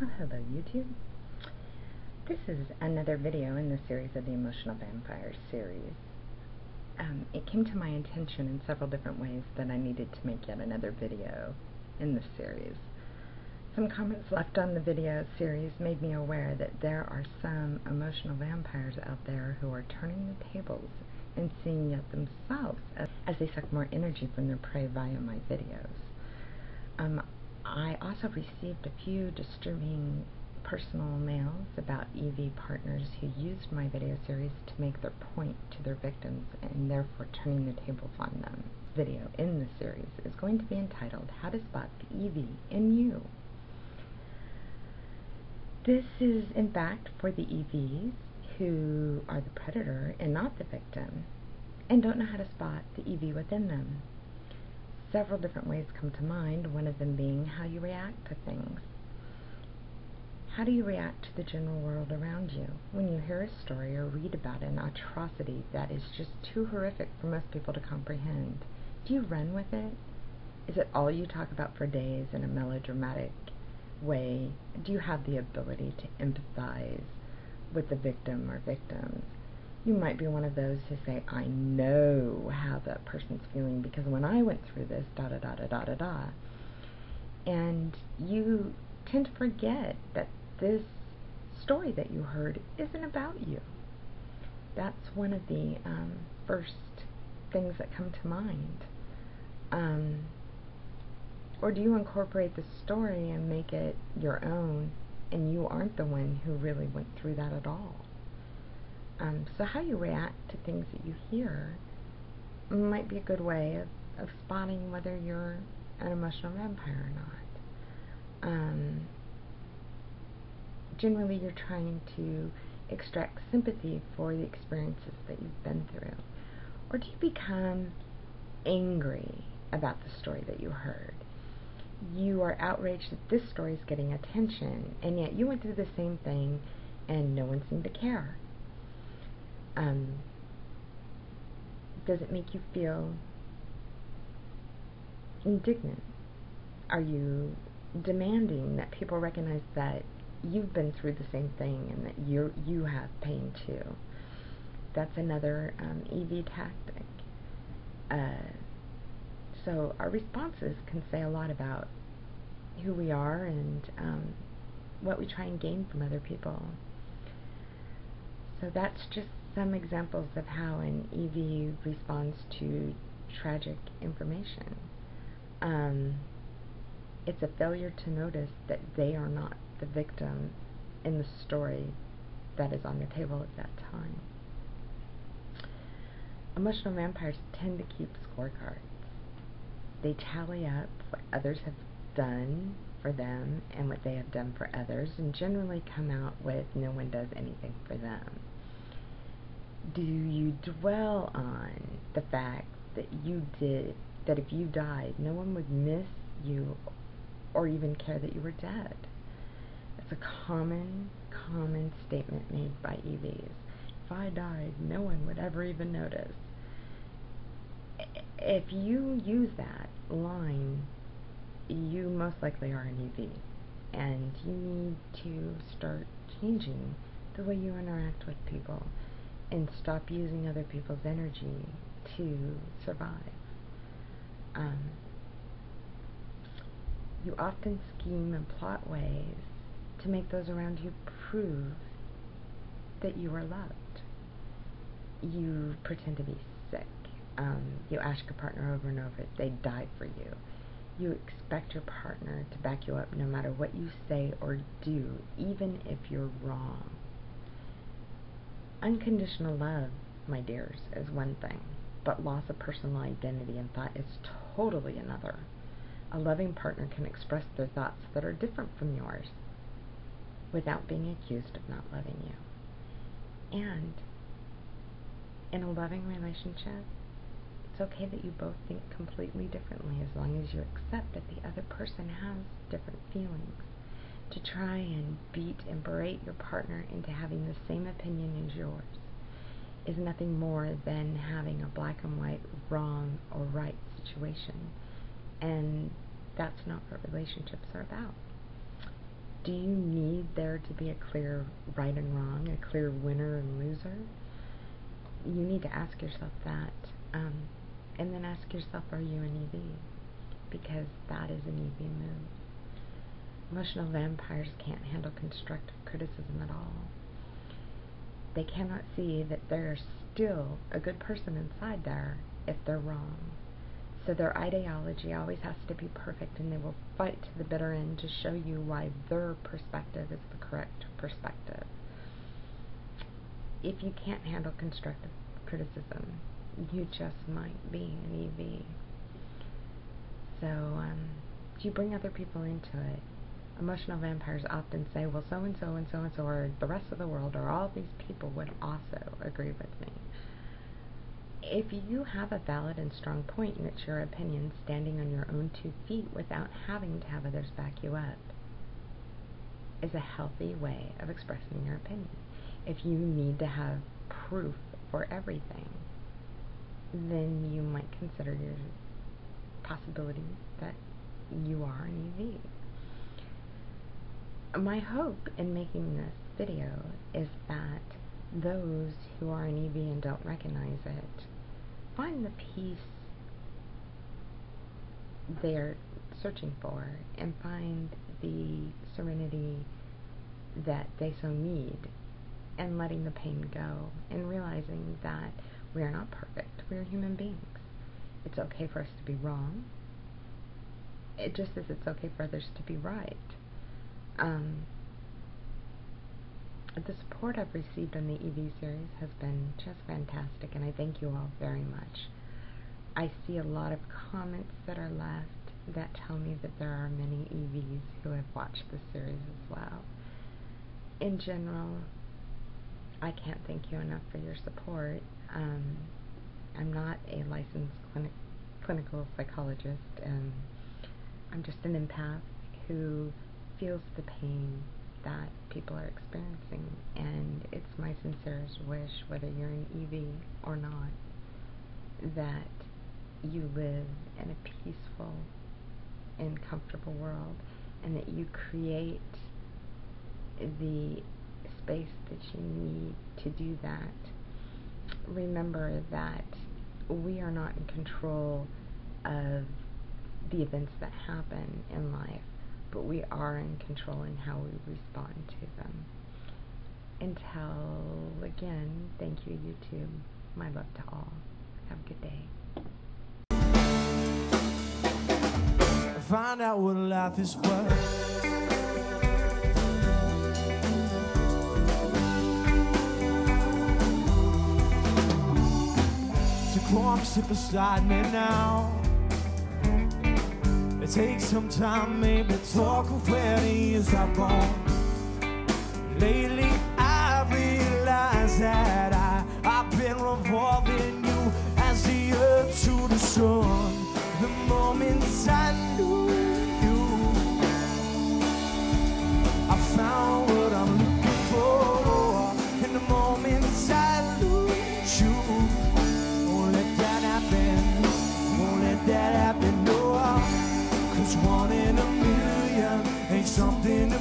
Well, hello YouTube. This is another video in the series of the Emotional Vampire series. It came to my attention in several different ways that I needed to make yet another video in this series. Some comments left on the video series made me aware that there are some emotional vampires out there who are turning the tables and seeing it themselves as they suck more energy from their prey via my videos. I also received a few disturbing personal mails about EV partners who used my video series to make their point to their victims and therefore turning the tables on them. The video in the series is going to be entitled How to Spot the EV in You. This is in fact for the EVs who are the predator and not the victim and don't know how to spot the EV within them. Several different ways come to mind, one of them being how you react to things. How do you react to the general world around you when you hear a story or read about an atrocity that is just too horrific for most people to comprehend? Do you run with it? Is it all you talk about for days in a melodramatic way? Do you have the ability to empathize with the victim or victims? You might be one of those who say, I know how that person's feeling because when I went through this, da-da-da-da-da-da-da. And you tend to forget that this story that you heard isn't about you. That's one of the first things that come to mind. Or do you incorporate the story and make it your own, and you aren't the one who really went through that at all? So how you react to things that you hear might be a good way of spotting whether you're an emotional vampire or not. Generally, you're trying to extract sympathy for the experiences that you've been through. Or do you become angry about the story that you heard? You are outraged that this story is getting attention, and yet you went through the same thing and no one seemed to care. Does it make you feel indignant? Are you demanding that people recognize that you've been through the same thing and that you have pain too? That's another EV tactic. So our responses can say a lot about who we are and what we try and gain from other people. So that's just some examples of how an EV responds to tragic information. It's a failure to notice that they are not the victim in the story that is on the table at that time. Emotional vampires tend to keep scorecards. They tally up what others have done for them and what they have done for others, and generally come out with no one does anything for them. Do you dwell on the fact that if you died, no one would miss you or even care that you were dead? It's a common statement made by EVs. If I died, no one would ever even notice. If you use that line, you most likely are an EV, and you need to start changing the way you interact with people and stop using other people's energy to survive. You often scheme and plot ways to make those around you prove that you are loved. You pretend to be sick. You ask your partner over and over if they died for you. You expect your partner to back you up no matter what you say or do, even if you're wrong. Unconditional love, my dears, is one thing, but loss of personal identity and thought is totally another. A loving partner can express their thoughts that are different from yours without being accused of not loving you. And in a loving relationship, it's okay that you both think completely differently as long as you accept that the other person has different feelings. To try and beat and berate your partner into having the same opinion as yours is nothing more than having a black and white wrong or right situation, and that's not what relationships are about. Do you need there to be a clear right and wrong, a clear winner and loser? You need to ask yourself that, and then ask yourself, are you an EV? Because that is an EV move. Emotional vampires can't handle constructive criticism at all. They cannot see that there's still a good person inside there if they're wrong. So their ideology always has to be perfect, and they will fight to the bitter end to show you why their perspective is the correct perspective. If you can't handle constructive criticism, you just might be an EV. So, you bring other people into it. Emotional vampires often say, well, so-and-so and so-and-so, or the rest of the world, or all these people would also agree with me. If you have a valid and strong point, and it's your opinion, standing on your own 2 feet without having to have others back you up, is a healthy way of expressing your opinion. If you need to have proof for everything, then you might consider your possibility that you are an EV. My hope in making this video is that those who are an EV and don't recognize it find the peace they're searching for, and find the serenity that they so need, and letting the pain go, and realizing that we are not perfect. We are human beings. It's okay for us to be wrong, just as it's okay for others to be right. The support I've received on the EV series has been just fantastic, and I thank you all very much. I see a lot of comments that are left that tell me that there are many EVs who have watched the series as well. In general, I can't thank you enough for your support. I'm not a licensed clinical psychologist. I'm just an empath who feels the pain that people are experiencing, and it's my sincerest wish, whether you're an EV or not, that you live in a peaceful and comfortable world, and that you create the space that you need to do that. Remember that we are not in control of the events that happen in life, but we are in control in how we respond to them. Until again, thank you, YouTube. My love to all. Have a good day. Find out what life is worth. So come sit beside me now. Take some time, maybe talk of where the years have gone. Lately I realize that I've been revolving you as the earth to the sun. The moments I knew you, I found what I'm looking for. In the moments I lose you, won't let that happen, won't let that happen, no. 'Cause 1 in a million ain't something to